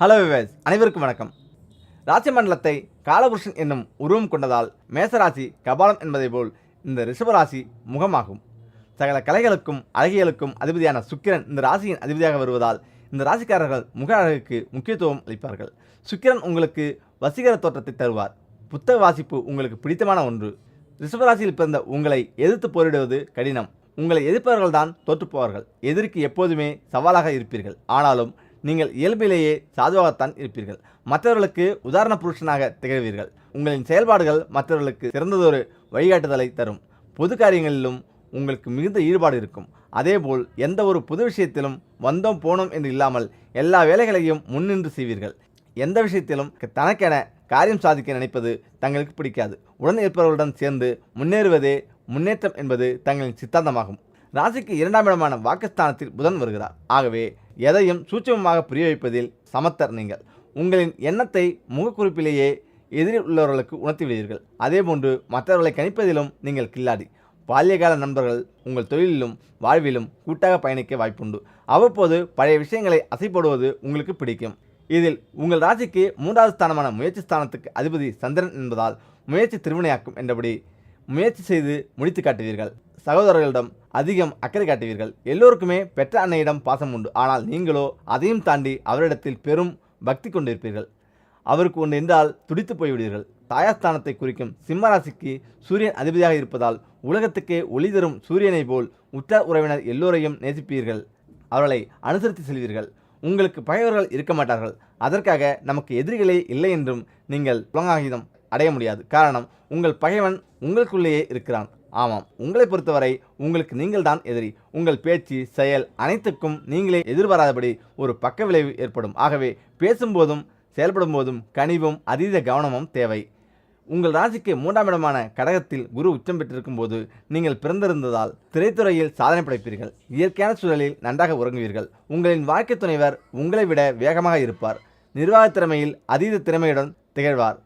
Hello wives, அனைவருக்கும் வணக்கம். ராசி மண்டலத்தை காலபுருஷன் என்னும் உருவம் கொண்டதால் மேசராசி கபாலம் என்பதை போல் இந்த ரிஷபராசி முகமாகும். சகல கலைகளுக்கும் அழகியலுக்கும் அதிபதியான சுக்கிரன் இந்த ராசியின் அதிபதியாக வருவதால் இந்த ராசிக்காரர்கள் முக அழகுக்கு முக்கியத்துவம் அளிப்பார்கள். சுக்கிரன் உங்களுக்கு வசீகர தோற்றத்தை தருவார். புத்தக வாசிப்பு உங்களுக்கு பிடித்தமான ஒன்று. ரிஷபராசியில் பிறந்த உங்களை எதிர்த்து போரிடுவது கடினம். உங்களை எதிர்ப்பவர்கள்தான் தோற்றுப்போவார்கள். எதிரிக்கு எப்போதுமே சவாலாக இருப்பீர்கள். ஆனாலும் நீங்கள் இயல்பிலேயே சாதுவாகத்தான் இருப்பீர்கள். மற்றவர்களுக்கு உதாரண புருஷனாக திகழ்வீர்கள். உங்களின் செயல்பாடுகள் மற்றவர்களுக்கு சிறந்ததொரு வழிகாட்டுதலை தரும். பொது காரியங்களிலும் உங்களுக்கு மிகுந்த ஈடுபாடு இருக்கும். அதேபோல் எந்த ஒரு புது விஷயத்திலும் வந்தோம் போனோம் என்று இல்லாமல் எல்லா வேலைகளையும் முன்னின்று செய்வீர்கள். எந்த விஷயத்திலும் தனக்கென காரியம் சாதிக்க நினைப்பது தங்களுக்கு பிடிக்காது. உடன் இருப்பவர்களுடன் சேர்ந்து முன்னேறுவதே முன்னேற்றம் என்பது தங்களின் சித்தாந்தமாகும். ராசிக்கு 2ஆம் இடமான வாக்குஸ்தானத்தில் புதன் வருகிறார். ஆகவே எதையும் சூட்சமமாக புரிய வைப்பதில் சமத்தர் நீங்கள். உங்களின் எண்ணத்தை முகக்குறிப்பிலேயே எதிரில் உள்ளவர்களுக்கு உணர்த்திவிடுவீர்கள். அதேபோன்று மற்றவர்களை கணிப்பதிலும் நீங்கள் கில்லாடி. பால்யகால நண்பர்கள் உங்கள் தொழிலிலும் வாழ்விலும் கூட்டாக பயணிக்க வாய்ப்புண்டு. அவ்வப்போது பழைய விஷயங்களை அசைப்படுவது உங்களுக்கு பிடிக்கும். இதில் உங்கள் ராசிக்கு 3வது ஸ்தானமான முயற்சி ஸ்தானத்துக்கு அதிபதி சந்திரன் என்பதால் முயற்சி திருவினையாக்கும் என்றபடி முயற்சி செய்து முடித்து காட்டுவீர்கள். சகோதரர்களிடம் அதிகம் அக்கறை காட்டுவீர்கள். எல்லோருக்குமே பெற்ற அன்னையிடம் பாசம் உண்டு. ஆனால் நீங்களோ அதையும் தாண்டி அவரிடத்தில் பெரும் பக்தி கொண்டிருப்பீர்கள். அவருக்கு ஒன்று என்றால் துடித்து போய்விடுவீர்கள். தாயாஸ்தானத்தை குறிக்கும் சிம்மராசிக்கு சூரியன் அதிபதியாக இருப்பதால் உலகத்துக்கே ஒளி தரும் சூரியனை போல் உற்றார் உறவினர் எல்லோரையும் நேசிப்பீர்கள். அவர்களை அனுசரித்து செல்வீர்கள். உங்களுக்கு பகைவர்கள் இருக்க மாட்டார்கள். அதற்காக நமக்கு எதிரிகளே இல்லை என்றும் நீங்கள் புலங்காகிதம் அடைய முடியாது. காரணம், உங்கள் பகைவன் உங்களுக்குள்ளேயே இருக்கிறான். ஆமாம், உங்களை பொறுத்தவரை உங்களுக்கு நீங்கள் தான் எதிரி. உங்கள் பேச்சு செயல் அனைத்துக்கும் நீங்களே எதிர்பாராதபடி ஒரு பக்க விளைவு ஏற்படும். ஆகவே பேசும்போதும் செயல்படும் போதும் கனிவும் அதீத கவனமும் தேவை. உங்கள் ராசிக்கு 3ஆம் இடமான கடகத்தில் குரு உச்சம் பெற்றிருக்கும் போது நீங்கள் பிறந்திருந்ததால் திரைத்துறையில் சாதனை படைப்பீர்கள். இயற்கையான சூழலில் நன்றாக உறங்குவீர்கள். உங்களின் வாழ்க்கை துணைவர் உங்களை விட வேகமாக இருப்பார். நிர்வாக திறமையில் அதீத திறமையுடன் திகழ்வார்.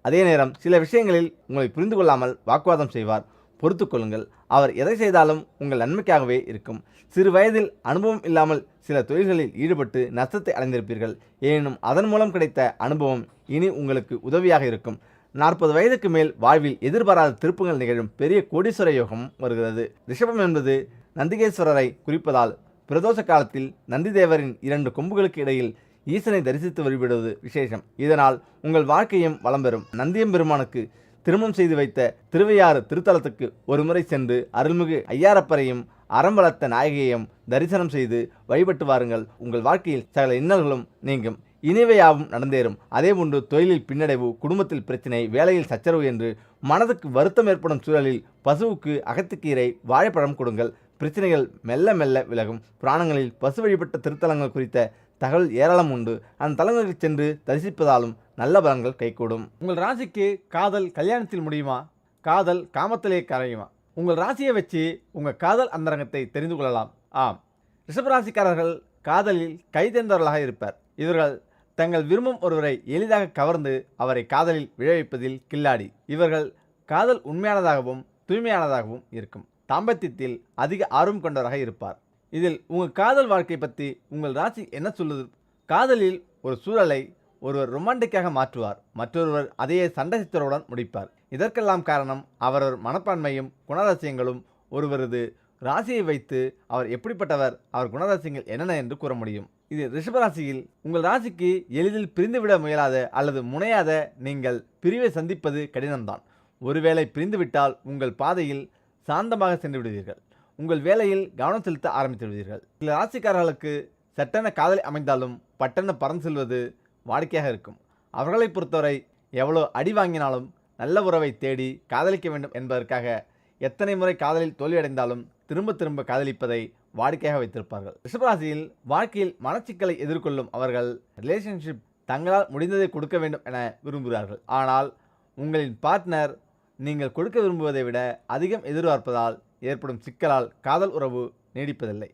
அதே நேரம் சில விஷயங்களில் உங்களை புரிந்து கொள்ளாமல் வாக்குவாதம் செய்வார். பொறுத்து கொள்ளுங்கள். அவர் எதை செய்தாலும் உங்கள் நன்மைக்காகவே இருக்கும். சிறு வயதில் அனுபவம் இல்லாமல் சில தொழில்களில் ஈடுபட்டு நஷ்டத்தை அடைந்திருப்பீர்கள். எனினும் அதன் மூலம் கிடைத்த அனுபவம் இனி உங்களுக்கு உதவியாக இருக்கும். 40 வயதுக்கு மேல் வாழ்வில் எதிர்பாராத திருப்பங்கள் நிகழும் பெரிய கோடீஸ்வர யோகம் வருகிறது. ரிஷபம் என்பது நந்திகேஸ்வரரை குறிப்பதால் பிரதோஷ காலத்தில் நந்தி தேவரின் 2 கொம்புகளுக்கு இடையில் ஈசனை தரிசித்து வழிபடுவது விசேஷம். இதனால் உங்கள் வாழ்க்கையும் வளம் பெறும். நந்தியம்பெருமானுக்கு திருமணம் செய்து வைத்த திருவையாறு திருத்தலத்துக்கு ஒருமுறை சென்று அருள்மிகு ஐயாரப்பரையும் அறம்பலத்த நாயகியையும் தரிசனம் செய்து வழிபட்டு வாருங்கள். உங்கள் வாழ்க்கையில் சகல இன்னல்களும் நீங்கும். இனிவையாவும் நடந்தேறும். அதேபோன்று தொழிலில் பின்னடைவு, குடும்பத்தில் பிரச்சினை, வேலையில் சச்சரவு என்று மனதுக்கு வருத்தம் ஏற்படும் சூழலில் பசுவுக்கு அகத்துக்கீரை வாழைப்பழம் கொடுங்கள். பிரச்சனைகள் மெல்ல மெல்ல விலகும். புராணங்களில் பசு வழிபட்ட திருத்தலங்கள் குறித்த தகவல் ஏராளம் உண்டு. அந்த தலங்களுக்கு சென்று தரிசிப்பதாலும் நல்ல பலன்கள் கைகூடும். உங்கள் ராசிக்கு காதல் கல்யாணத்தில் முடியுமா? காதல் காமத்திலே கரையுமா? உங்கள் ராசியை வச்சு உங்கள் காதல் அந்தரங்கத்தை தெரிந்து கொள்ளலாம். ஆம், ரிஷபராசிக்காரர்கள் காதலில் கைதேர்ந்தவர்களாக இருப்பார். இவர்கள் தங்கள் விரும்பும் ஒருவரை எளிதாக கவர்ந்து அவரை காதலில் விளைவிப்பதில் கில்லாடி. இவர்கள் காதல் உண்மையானதாகவும் தூய்மையானதாகவும் இருக்கும். தாம்பத்தியத்தில் அதிக ஆர்வம் கொண்டவராக இருப்பார். இதில் உங்கள் காதல் வாழ்க்கை பற்றி உங்கள் ராசி என்ன சொல்லுது? காதலில் ஒரு சூழலை ஒருவர் ரொமான்டிக்காக மாற்றுவார். மற்றொருவர் அதையே சண்டை சித்தருடன் முடிப்பார். இதற்கெல்லாம் காரணம் அவரவர் மனப்பான்மையும் குணரசியங்களும். ஒருவரது ராசியை வைத்து அவர் எப்படிப்பட்டவர், அவர் குணரசியங்கள் என்னென்ன என்று கூற முடியும். இது ரிஷபராசியில் உங்கள் ராசிக்கு எளிதில் பிரிந்துவிட முயலாத அல்லது முனையாத நீங்கள் பிரிவை சந்திப்பது கடினம்தான். ஒருவேளை பிரிந்துவிட்டால் உங்கள் பாதையில் சாந்தமாக சென்று விடுவீர்கள். உங்கள் வேலையில் கவனம் செலுத்த ஆரம்பித்து விடுவீர்கள். சில ராசிக்காரர்களுக்கு சட்டென காதலை அமைந்தாலும் பட்டென பறந்து செல்வது வாடிக்கையாக இருக்கும். அவர்களை பொறுத்தவரை எவ்வளோ அடி வாங்கினாலும் நல்ல உறவை தேடி காதலிக்க வேண்டும் என்பதற்காக எத்தனை முறை காதலில் தோல்வியடைந்தாலும் திரும்ப திரும்ப காதலிப்பதை வாடிக்கையாக வைத்திருப்பார்கள். ரிஷபராசியில் வாழ்க்கையில் மனச்சிக்கலை எதிர்கொள்ளும் அவர்கள் ரிலேஷன்ஷிப் தங்களால் முடிந்ததை கொடுக்க வேண்டும் என விரும்புகிறார்கள். ஆனால் உங்களின் பார்ட்னர் நீங்கள் கொடுக்க விரும்புவதை விட அதிகம் எதிர்பார்ப்பதால் ஏற்படும் சிக்கலால் காதல் உறவு நீடிப்பதில்லை.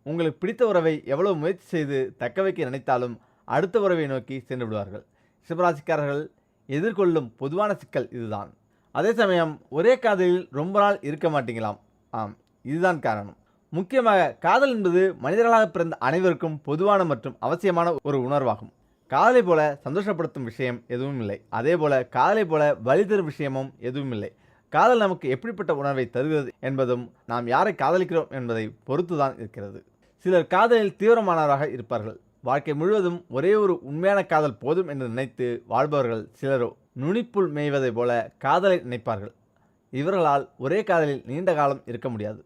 உங்களுக்கு பிடித்த உறவை எவ்வளவு முயற்சி செய்து தக்க வைக்க நினைத்தாலும் அடுத்த உறவை நோக்கி சென்று விடுவார்கள். ரிஷபராசிக்காரர்கள் எதிர்கொள்ளும் பொதுவான சிக்கல் இதுதான். அதே சமயம் ஒரே காதலில் ரொம்ப நாள் இருக்க மாட்டீங்களாம். ஆம், இதுதான் காரணம். முக்கியமாக காதல் என்பது மனிதர்களாக பிறந்த அனைவருக்கும் பொதுவான மற்றும் அவசியமான ஒரு உணர்வாகும். காதலை போல சந்தோஷப்படுத்தும் விஷயம் எதுவும் இல்லை. அதே போல காதலை போல வலி தரும் விஷயமும் எதுவும் இல்லை. காதல் நமக்கு எப்படிப்பட்ட உணர்வை தருகிறது என்பதும் நாம் யாரை காதலிக்கிறோம் என்பதை பொறுத்துதான் இருக்கிறது. சிலர் காதலில் தீவிரமானவராக இருப்பார்கள். வாழ்க்கை முழுவதும் ஒரே ஒரு உண்மையான காதல் போதும் என்று நினைத்து வாழ்பவர்கள் சிலரோ நுனிப்புல் மேய்வதை போல காதலை நினைப்பார்கள். இவர்களால் ஒரே காதலில் நீண்ட காலம் இருக்க முடியாது.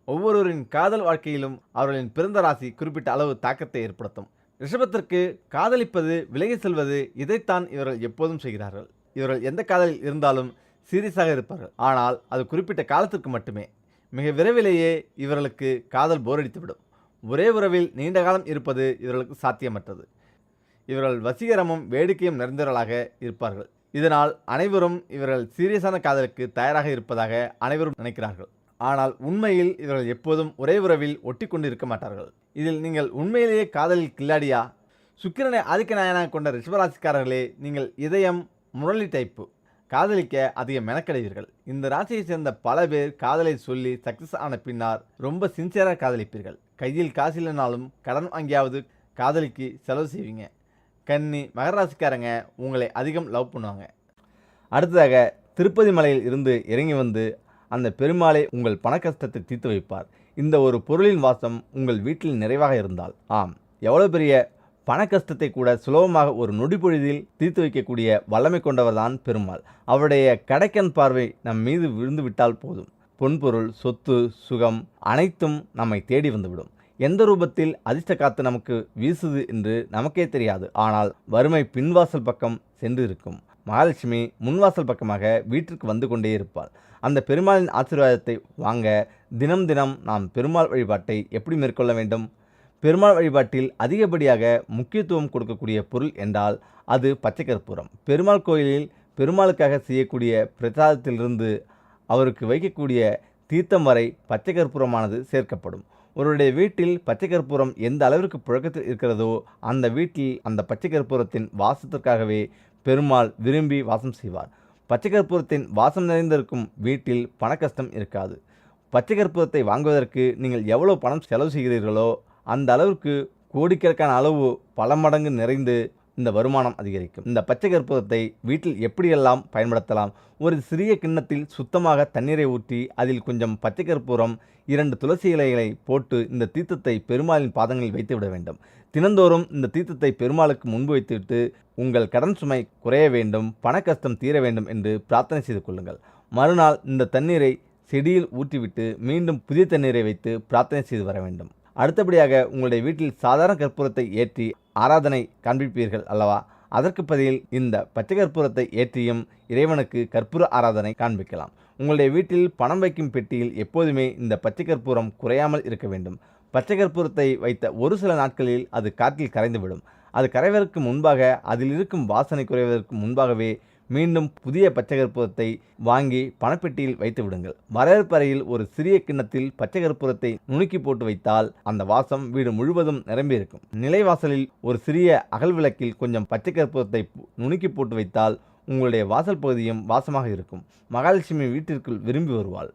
ஒவ்வொருவரின் காதல் வாழ்க்கையிலும் அவர்களின் பிறந்த ராசி குறிப்பிட்ட அளவு தாக்கத்தை ஏற்படுத்தும். ரிஷபத்திற்கு காதலிப்பது, விலகி செல்வது, இதைத்தான் இவர்கள் எப்போதும் செய்கிறார்கள். இவர்கள் எந்த காதலில் இருந்தாலும் சீரியஸாக இருப்பார்கள். ஆனால் அது குறிப்பிட்ட காலத்திற்கு மட்டுமே. மிக விரைவிலேயே இவர்களுக்கு காதல் போரடித்துவிடும். ஒரே உறவில் நீண்ட காலம் இருப்பது இவர்களுக்கு சாத்தியமற்றது. இவர்கள் வசீகரமும் வேடிக்கையும் நிறைந்தவர்களாக இருப்பார்கள். இதனால் அனைவரும் இவர்கள் சீரியஸான காதலுக்கு தயாராக இருப்பதாக அனைவரும் நினைக்கிறார்கள். ஆனால் உண்மையில் இவர்கள் எப்போதும் ஒரே உறவில் ஒட்டி கொண்டு இருக்க மாட்டார்கள். இதில் நீங்கள் உண்மையிலேயே காதலில் கில்லாடியா? சுக்கிரனை ஆதிக்க நாயனாக கொண்ட ரிஷபராசிக்காரர்களே, நீங்கள் இதயம் முரளி டைப்பு. காதலிக்க அதிக மெனக்கடைவீர்கள். இந்த ராசியை சேர்ந்த பல பேர் காதலை சொல்லி சக்சஸ் ஆன பின்னால் ரொம்ப சின்சியராக காதலிப்பீர்கள். கையில் காசு இல்லைனாலும் கடன் வாங்கியாவது காதலிக்கு செலவு செய்வீங்க. கன்னி, மகர ராசிக்காரங்க உங்களை அதிகம் லவ் பண்ணுவாங்க. அடுத்ததாக திருப்பதி மலையில் இருந்து இறங்கி வந்து அந்த பெருமாளை உங்கள் பண கஷ்டத்தை தீர்த்து வைப்பார். இந்த ஒரு பொருளின் வாசம் உங்கள் வீட்டில் நிறைவாக இருந்தால், ஆம், எவ்வளோ பெரிய பண கஷ்டத்தை கூட சுலபமாக ஒரு நொடி பொழுதில் தீர்த்து வைக்கக்கூடிய வல்லமை கொண்டவர்தான் பெருமாள். அவருடைய கடைக்கண் பார்வை நம் மீது விழுந்து விட்டால் போதும், பொன்பொருள், சொத்து, சுகம் அனைத்தும் நம்மை தேடி வந்துவிடும். எந்த ரூபத்தில் அதிர்ஷ்ட காத்து நமக்கு வீசுது என்று நமக்கே தெரியாது. ஆனால் வறுமை பின்வாசல் பக்கம் சென்று இருக்கும். மகாலட்சுமி முன்வாசல் பக்கமாக வீட்டிற்கு வந்து கொண்டே இருப்பாள். அந்த பெருமாளின் ஆசீர்வாதத்தை வாங்க தினம் தினம் நாம் பெருமாள் வழிபாட்டை எப்படி மேற்கொள்ள வேண்டும்? பெருமாள் வழிபாட்டில் அதிகப்படியாக முக்கியத்துவம் கொடுக்கக்கூடிய பொருள் என்றால் அது பச்சை கற்பூரம். பெருமாள் கோயிலில் பெருமாளுக்காக செய்யக்கூடிய பிரசாதத்திலிருந்து அவருக்கு வைக்கக்கூடிய தீர்த்தம் வரை பச்சை கற்பூரமானது சேர்க்கப்படும். ஒருவருடைய வீட்டில் பச்சை கற்பூரம் எந்த அளவிற்கு புழக்கத்தில் இருக்கிறதோ அந்த வீட்டில் அந்த பச்சை கற்பூரத்தின் வாசத்திற்காகவே பெருமாள் விரும்பி வாசம் செய்வார். பச்சை கற்பூரத்தின் வாசம் நிறைந்திருக்கும் வீட்டில் பண கஷ்டம் இருக்காது. பச்சை கற்பூரத்தை வாங்குவதற்கு நீங்கள் எவ்வளவு பணம் செலவு செய்கிறீர்களோ அந்த அளவிற்கு கோடிக்கணக்கான அளவு பல மடங்கு நிறைந்து இந்த வருமானம் அதிகரிக்கும். இந்த பச்சை கற்பூரத்தை வீட்டில் எப்படியெல்லாம் பயன்படுத்தலாம்? ஒரு சிறிய கிண்ணத்தில் சுத்தமாக தண்ணீரை ஊற்றி அதில் கொஞ்சம் பச்சை கற்பூரம், 2 துளசி இலைகளை போட்டு இந்த தீர்த்தத்தை பெருமாளின் பாதங்களில் வைத்து விட வேண்டும். தினந்தோறும் இந்த தீர்த்தத்தை பெருமாளுக்கு முன்பு வைத்துவிட்டு உங்கள் கடன் சுமை குறைய வேண்டும், பண கஷ்டம் தீர வேண்டும் என்று பிரார்த்தனை செய்து கொள்ளுங்கள். மறுநாள் இந்த தண்ணீரை செடியில் ஊற்றிவிட்டு மீண்டும் புதிய தண்ணீரை வைத்து பிரார்த்தனை செய்து வர வேண்டும். அடுத்தபடியாக உங்களுடைய வீட்டில் சாதாரண கற்பூரத்தை ஏற்றி ஆராதனை காண்பிப்பீர்கள் அல்லவா? அதற்கு பதில் இந்த பச்சை கற்பூரத்தை ஏற்றியும் இறைவனுக்கு கற்பூர ஆராதனை காண்பிக்கலாம். உங்களுடைய வீட்டில் பணம் வைக்கும் பெட்டியில் எப்போதுமே இந்த பச்சை கற்பூரம் குறையாமல் இருக்க வேண்டும். பச்சை கற்பூரத்தை வைத்த ஒரு சில நாட்களில் அது காற்றில் கரைந்துவிடும். அது கரைவதற்கு முன்பாக, அதில் இருக்கும் வாசனை குறைவதற்கு முன்பாகவே மீண்டும் புதிய பச்சை கற்பூரத்தை வாங்கி பணப்பெட்டியில் வைத்து விடுங்கள். வரவேற்பறையில் ஒரு சிறிய கிண்ணத்தில் பச்சை கற்பூரத்தை நுணுக்கி போட்டு வைத்தால் அந்த வாசம் வீடு முழுவதும் நிரம்பியிருக்கும். நிலைவாசலில் ஒரு சிறிய அகல் விளக்கில் கொஞ்சம் பச்சை கற்பூரத்தை நுணுக்கி போட்டு வைத்தால் உங்களுடைய வாசல் பகுதியும் வாசமாக இருக்கும். மகாலட்சுமி வீட்டிற்குள் விரும்பி வருவாள்.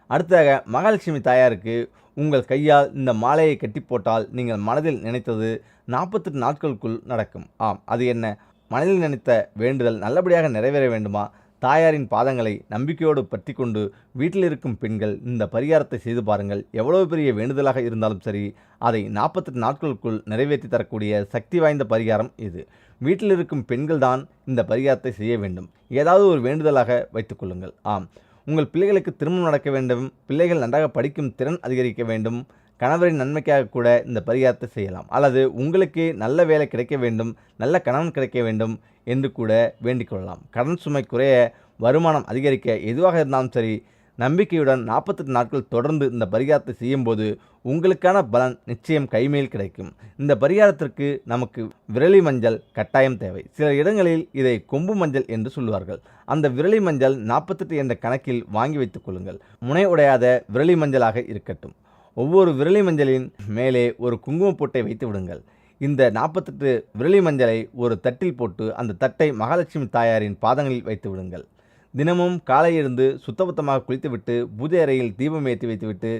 அடுத்ததாக மகாலட்சுமி தாயாருக்கு உங்கள் கையால் இந்த மாலையை கட்டி போட்டால் நீங்கள் மனதில் நினைத்தது 48 நாட்களுக்குள் நடக்கும். ஆம், அது என்ன? மனதில் நினைத்த வேண்டுதல் நல்லபடியாக நிறைவேற வேண்டுமா? தாயாரின் பாதங்களை நம்பிக்கையோடு பற்றி கொண்டு வீட்டில் இருக்கும் பெண்கள் இந்த பரிகாரத்தை செய்து பாருங்கள். எவ்வளவு பெரிய வேண்டுதலாக இருந்தாலும் சரி, அதை 48 நாட்களுக்குள் நிறைவேற்றி தரக்கூடிய சக்தி வாய்ந்த பரிகாரம் இது. வீட்டில் இருக்கும் பெண்கள் தான் இந்த பரிகாரத்தை செய்ய வேண்டும். ஏதாவது ஒரு வேண்டுதலாக வைத்துக்கொள்ளுங்கள். ஆம், உங்கள் பிள்ளைகளுக்கு திருமணம் நடக்க வேண்டும், பிள்ளைகள் நன்றாக படிக்கும் திறன் அதிகரிக்க வேண்டும், கணவரின் நன்மைக்காக கூட இந்த பரிகாரத்தை செய்யலாம். அல்லது உங்களுக்கு நல்ல வேலை கிடைக்க வேண்டும், நல்ல கணவன் கிடைக்க வேண்டும் என்று கூட வேண்டிக் கொள்ளலாம். கடன் சுமை குறைய, வருமானம் அதிகரிக்க, எதுவாக இருந்தாலும் சரி, நம்பிக்கையுடன் 48 நாட்கள் தொடர்ந்து இந்த பரிகாரத்தை செய்யும்போது உங்களுக்கான பலன் நிச்சயம் கைமேல் கிடைக்கும். இந்த பரிகாரத்திற்கு நமக்கு விரலி மஞ்சள் கட்டாயம் தேவை. சில இடங்களில் இதை கொம்பு மஞ்சள் என்று சொல்லுவார்கள். அந்த விரலி மஞ்சள் 48 என்ற கணக்கில் வாங்கி வைத்துக் கொள்ளுங்கள். முனை உடையாத விரலி மஞ்சளாக இருக்கட்டும். ஒவ்வொரு விரலி மஞ்சளின் மேலே ஒரு குங்குமப் பொட்டை வைத்து விடுங்கள். இந்த 48 விரலி மஞ்சளை ஒரு தட்டில் போட்டு அந்த தட்டை மகாலட்சுமி தாயாரின் பாதங்களில் வைத்து விடுங்கள். தினமும் காலை எழுந்து சுத்தபத்தமாக குளித்துவிட்டு பூஜை அறையில் தீபம் ஏற்றி வைத்துவிட்டு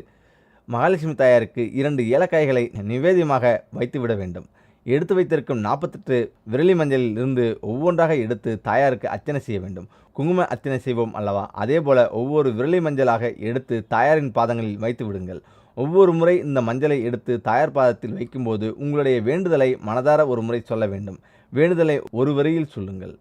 மகாலட்சுமி தாயாருக்கு 2 ஏலக்காய்களை நிவேதியமாக வைத்துவிட வேண்டும். எடுத்து வைத்திருக்கும் 48 விரலி மஞ்சளில் இருந்து ஒவ்வொன்றாக எடுத்து தாயாருக்கு அர்ச்சனை செய்ய வேண்டும். குங்கும அர்ச்சனை செய்வோம் அல்லவா, அதேபோல ஒவ்வொரு விரலி மஞ்சளாக எடுத்து தாயாரின் பாதங்களில் வைத்து விடுங்கள். ஒவ்வொரு முறை இந்த மஞ்சளை எடுத்து தாயார் பாதத்தில் வைக்கும்போது உங்களுடைய வேண்டுதலை மனதார ஒரு முறை சொல்ல வேண்டும். வேண்டுதலை ஒரு வரியில் சொல்லுங்கள்.